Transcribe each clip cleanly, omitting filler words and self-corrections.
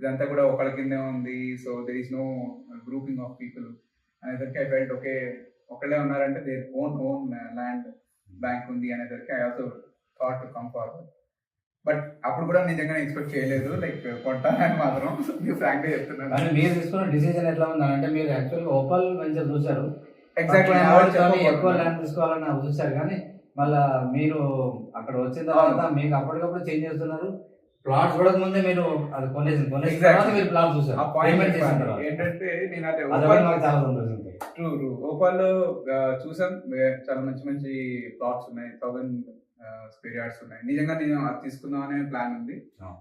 ఇదంతా కూడా ఒకళ్ళ కిందే ఉంది. So there is no grouping of people అనేసరికి ఐ ఫెల్ట్ ఓకే, ఒకళ్ళే ఉన్నారంటే దేర్ ఓన్ ల్యాండ్ బ్యాంక్ ఉంది అనేసరికి I also thought to come forward. But అప్పుడు కూడా నిజంగా ఎక్స్పెక్ట్ చేయలేదు లైక్ కొంటానని మాత్రం ఫ్రాంక్గా చెప్తున్నాను. కానీ మీరు తీసుకున్న డిసిజన్ ఎట్లా ఉంది అంటే మీరు యాక్చువల్గా ఓపల్ వెంచర్ చూశారు, ఎగ్జాక్ట్లీ ఎక్కువ ల్యాండ్ తీసుకోవాలని చూశారు, కానీ మళ్ళా మీరు అక్కడ వచ్చిన తర్వాత మీకు అప్పటికప్పుడు చేంజ్ చేస్తున్నారు. ప్లాట్ చూడక ముందే మీరు అది కొనేసి మీరు ప్లాట్ చూసారు. ఏంటంటే నేను అదే చాలా సంతోషం. ట్రూ ఓపాల్ చూసాం, చాలా మంచి మంచి ప్లాట్స్ ఉన్నాయి, 1000 స్క్వేర్ యార్డ్స్ ఉన్నాయి. నిజంగా నేను అది తీసుకుందాం అనే ప్లాన్ ఉంది.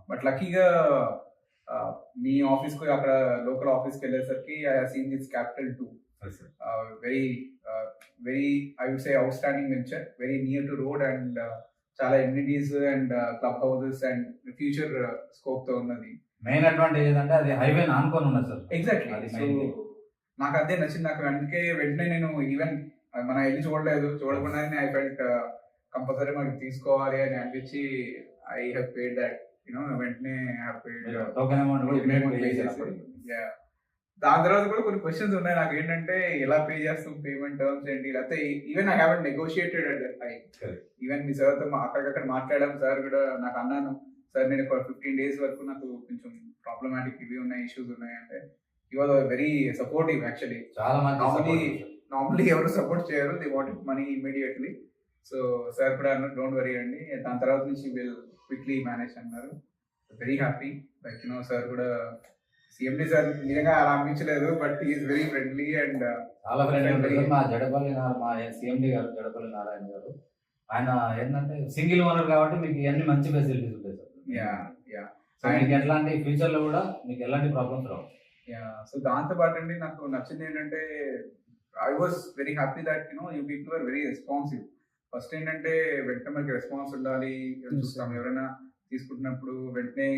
బట్ లక్కీగా మీ ఆఫీస్ కు అక్కడ లోకల్ ఆఫీస్కి వెళ్ళేసరికి I have seen this capital 2 very I would say outstanding venture, very near to road and చాలా amenities and club houses and future scope తో ఉన్నది. మెయిన్ అడ్వాంటేజ్ ఏంటంటే అది హైవే ఆనుకొని ఉన్నది సార్. ఎగ్జాక్ట్లీ, సో నాకు అదే నచ్చింది. నాకు అందుకే వెంటనే నేను ఈవెన్ మన వెళ్ళి చూడకుండానే ఐ ఫెల్ట్ కంపల్సరీ మనకి తీసుకోవాలి అని అనిపించి ఐ హ్యావ్ పేడ్ దట్ వెంటనే దాని తర్వాత కూడా కొన్ని క్వశ్చన్స్ ఉన్నాయి నాకు. ఏంటంటే ఎలా పే చేస్తాం, పేమెంట్ టర్మ్స్ ఏంటి, లేకపోతే even I haven't negotiated at that time. Even మీ సార్తో అక్కడికక్కడ మాట్లాడాం. సార్ కూడా నాకు అన్నాను, సార్ నేను 15 days వరకు నాకు కొంచెం ప్రాబ్లమాటిక్ ఇవి ఉన్నాయి, ఇష్యూస్ ఉన్నాయి అంటే హి వాజ్ వెరీ సపోర్టివ్ యాక్చువల్లీ. చాలా నార్మల్లీ ఎవరు సపోర్ట్ చేయరు, they wanted money immediately. So sir కూడా అన్నారు డోంట్ వరీ అండి, దాని తర్వాత నుంచి విల్ క్విక్లీ మేనేజ్ అన్నారు. వెరీ హ్యాపీ లైక్ సార్ కూడా సిఎండి సార్ నిజంగా అలా అనిపించలేదు, but is very friendly and చాలా ఫ్రెండ్లీ. మా జడపల్లి మా సిఎండి గారు జడపల్లి నారాయణ గారు, ఆయన ఏంటంటే సింగిల్ ఓనర్ కాబట్టి మీకు ఇవన్నీ మంచి ఫెసిలిటీస్ ఉంటాయి సార్. సో మీకు ఎట్లాంటి ఫ్యూచర్ లో కూడా మీకు ఎలాంటి ప్రాబ్లమ్స్ రావు. సో దాంతో పాటు అండి నాకు నచ్చింది ఏంటంటే I was very happy that you people are very responsive. First ఏంటంటే వెంటనే మనకి రెస్పాన్స్ ఉండాలి, చూస్తాం ఎవరైనా తీసుకుంటున్నప్పుడు వెంటనే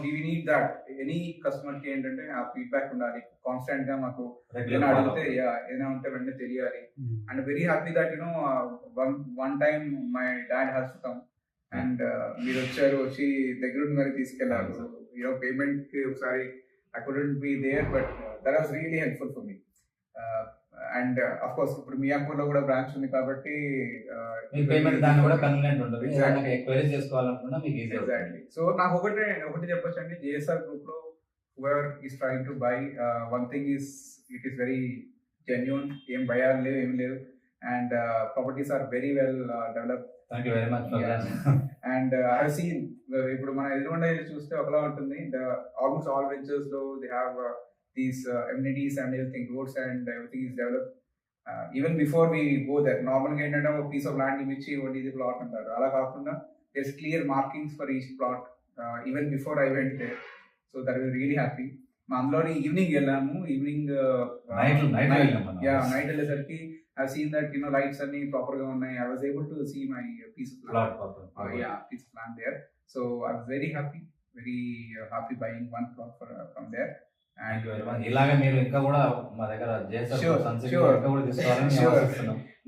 we need that. Any customer కి ఏంటంటే ఆ ఫీడ్బ్యాక్ ఉండాలి కాన్స్టెంట్ గా. మాకు ఏదైనా అడిగితే ఏదైనా ఉంటే వెంటనే తెలియాలి. And very happy that one time my dad has to come and మీరు వచ్చి దగ్గరుండి మరి తీసుకెళ్ళారు. పేమెంట్ కి ఒకసారి I couldn't be there, but that was really helpful for me. And of course ఇప్పుడు మియాపూర్ లో కూడా బ్రాంచ్ ఉంది కాబట్టి పేమెంట్ దాన్ని కూడా కన్వీనియంట్ ఉంటుంది, ఎంక్వైరీ చేసుకోవాలనుకున్నా మీకు ఈజీ. ఎగ్జాక్ట్లీ. సో నాకు ఒకటి చెప్పొచ్చు అండి, జేఎస్ఆర్ గ్రూప్ లో whoever is trying to buy, one thing is it is very genuine, ఏం భయాలు లేవు ఏం లేవు, and properties are very well developed. Thank you very much. And I have seen ఇప్పుడు మన ఎదురుండే చూస్తే ఒకలా ఉంటుంది, ఆల్మోస్ట్ ఆల్ వెంచర్స్ లో they have these amenities and everything, roads and everything is developed even before we go there. Normally ఏంటంటే ఒక piece of land ఇచ్చి ఓన్లీ ఇది ప్లాట్ అంటారు, అలా కాకుండా there's clear markings for each plot even before I went there. So that was really happy. అందులోని evening వెళ్ళాము, evening night వెళ్ళేసరికి I've seen that lights అన్ని ప్రాపర్ గా ఉన్నాయి. I was able to see my piece of land there. So I was very happy buying one plot from there. ఇలాగే మీరు ఇంకా కూడా మా దగ్గర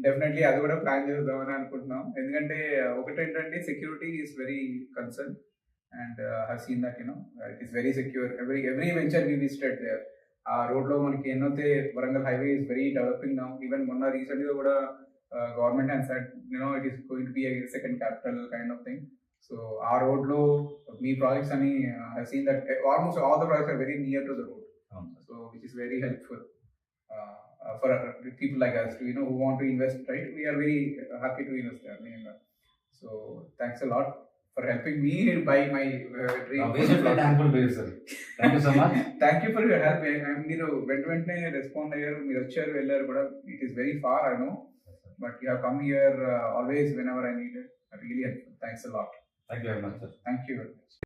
డెఫినెట్లీ అది కూడా ప్లాన్ చేద్దామని అనుకుంటున్నాం. ఎందుకంటే ఒకటేంటంటే security is very concern and have seen that it is very secure. Every venture we visited there. ఆ రోడ్ లో మనకి ఎన్నోతే Warangal highway is very developing now. Even మొన్న రీసెంట్ గా కూడా government and said it is going to be a second capital kind of thing. So ఆ road లో మీ ప్రాజెక్ట్స్ అని I seen that almost all the projects are very near to the road. So which is very helpful for people like us who want to invest, right? We are very happy to invest there. So thanks a lot for helping me buy my dream. Thankful to you, sir. Thank you so much. Thank you for your help. మీరు వెంటనే respond అయ్యారు, మీరు వచ్చారు వెళ్ళారు కూడా. It is very far, I know, but you have come here always whenever I needed. Really helpful. Thanks a lot. Thank you very much, sir. Thank you very much.